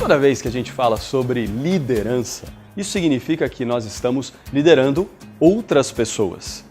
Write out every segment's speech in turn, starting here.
Toda vez que a gente fala sobre liderança, isso significa que nós estamos liderando outras pessoas.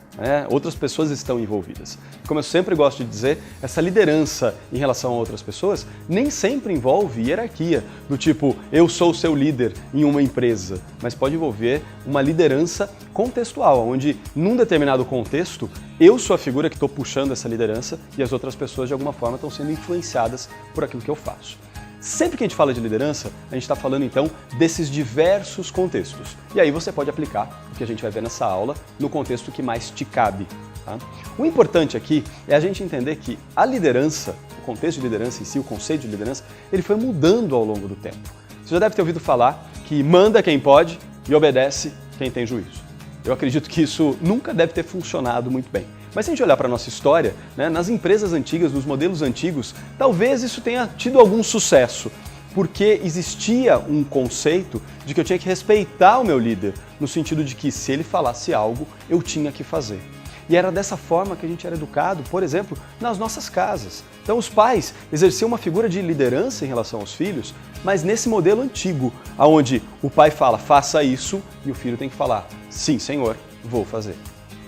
Outras pessoas estão envolvidas. Como eu sempre gosto de dizer, essa liderança em relação a outras pessoas nem sempre envolve hierarquia, do tipo, eu sou o seu líder em uma empresa, mas pode envolver uma liderança contextual, onde num determinado contexto, eu sou a figura que estou puxando essa liderança e as outras pessoas de alguma forma estão sendo influenciadas por aquilo que eu faço. Sempre que a gente fala de liderança, a gente está falando então desses diversos contextos. E aí você pode aplicar o que a gente vai ver nessa aula no contexto que mais te cabe. Tá? O importante aqui é a gente entender que a liderança, o contexto de liderança em si, o conceito de liderança, ele foi mudando ao longo do tempo. Você já deve ter ouvido falar que manda quem pode e obedece quem tem juízo. Eu acredito que isso nunca deve ter funcionado muito bem. Mas se a gente olhar para a nossa história, nas empresas antigas, nos modelos antigos, talvez isso tenha tido algum sucesso, porque existia um conceito de que eu tinha que respeitar o meu líder, no sentido de que se ele falasse algo, eu tinha que fazer. E era dessa forma que a gente era educado, por exemplo, nas nossas casas. Então os pais exerciam uma figura de liderança em relação aos filhos, mas nesse modelo antigo, onde o pai fala, faça isso, e o filho tem que falar, sim, senhor, vou fazer.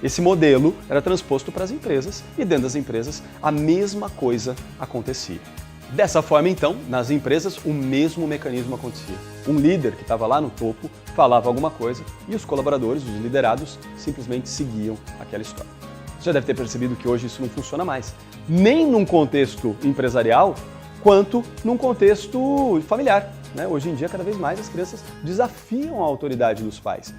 Esse modelo era transposto para as empresas e dentro das empresas a mesma coisa acontecia. Dessa forma, então, nas empresas o mesmo mecanismo acontecia. Um líder que estava lá no topo falava alguma coisa e os colaboradores, os liderados, simplesmente seguiam aquela história. Você já deve ter percebido que hoje isso não funciona mais, nem num contexto empresarial, quanto num contexto familiar. Hoje em dia, cada vez mais as crianças desafiam a autoridade dos pais.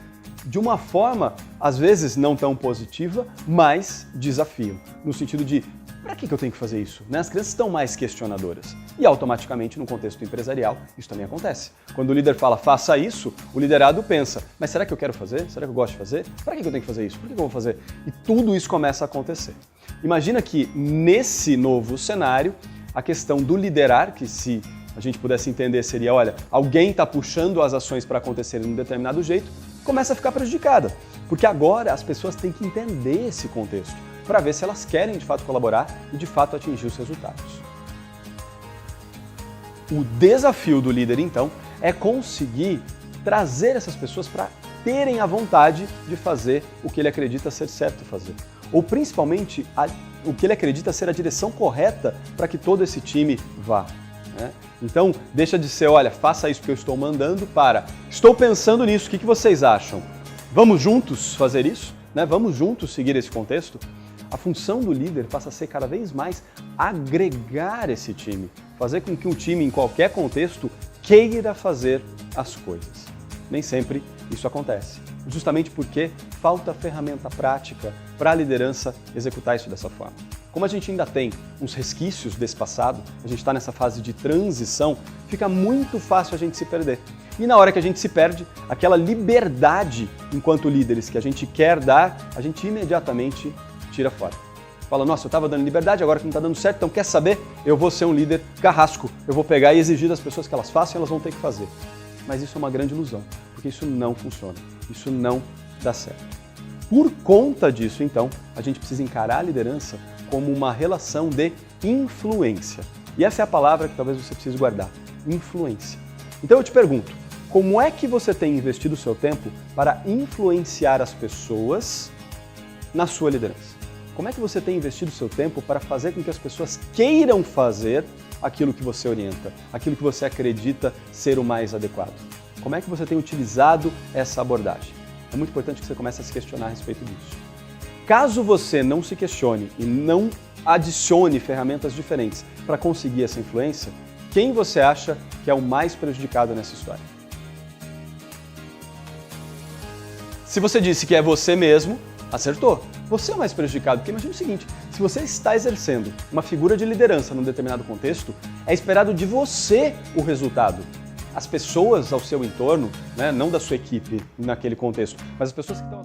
De uma forma, às vezes, não tão positiva, mas desafiam. No sentido de, para que eu tenho que fazer isso? As crianças estão mais questionadoras. E automaticamente, no contexto empresarial, isso também acontece. Quando o líder fala, faça isso, o liderado pensa, mas será que eu quero fazer? Será que eu gosto de fazer? Para que eu tenho que fazer isso? Por que eu vou fazer? E tudo isso começa a acontecer. Imagina que, nesse novo cenário, a questão do liderar, que se a gente pudesse entender seria, olha, alguém está puxando as ações para acontecerem de um determinado jeito, começa a ficar prejudicada. Porque agora as pessoas têm que entender esse contexto para ver se elas querem de fato colaborar e de fato atingir os resultados. O desafio do líder, então, é conseguir trazer essas pessoas para terem a vontade de fazer o que ele acredita ser certo fazer. Ou principalmente o que ele acredita ser a direção correta para que todo esse time vá. Então, deixa de ser, olha, faça isso que eu estou mandando, para, estou pensando nisso, o que vocês acham? Vamos juntos fazer isso? Vamos juntos seguir esse contexto? A função do líder passa a ser cada vez mais agregar esse time, fazer com que um time, em qualquer contexto, queira fazer as coisas. Nem sempre isso acontece, justamente porque falta ferramenta prática para a liderança executar isso dessa forma. Como a gente ainda tem uns resquícios desse passado, a gente está nessa fase de transição, fica muito fácil a gente se perder. E na hora que a gente se perde, aquela liberdade enquanto líderes que a gente quer dar, a gente imediatamente tira fora. Fala, nossa, eu estava dando liberdade, agora que não está dando certo, então quer saber? Eu vou ser um líder carrasco, eu vou pegar e exigir das pessoas que elas façam e elas vão ter que fazer. Mas isso é uma grande ilusão, porque isso não funciona, isso não dá certo. Por conta disso, então, a gente precisa encarar a liderança como uma relação de influência. E essa é a palavra que talvez você precise guardar, influência. Então eu te pergunto, como é que você tem investido o seu tempo para influenciar as pessoas na sua liderança? Como é que você tem investido o seu tempo para fazer com que as pessoas queiram fazer aquilo que você orienta, aquilo que você acredita ser o mais adequado? Como é que você tem utilizado essa abordagem? É muito importante que você comece a se questionar a respeito disso. Caso você não se questione e não adicione ferramentas diferentes para conseguir essa influência, quem você acha que é o mais prejudicado nessa história? Se você disse que é você mesmo, acertou. Você é o mais prejudicado, porque imagina o seguinte, se você está exercendo uma figura de liderança num determinado contexto, é esperado de você o resultado. As pessoas ao seu entorno, não da sua equipe naquele contexto, mas as pessoas que estão...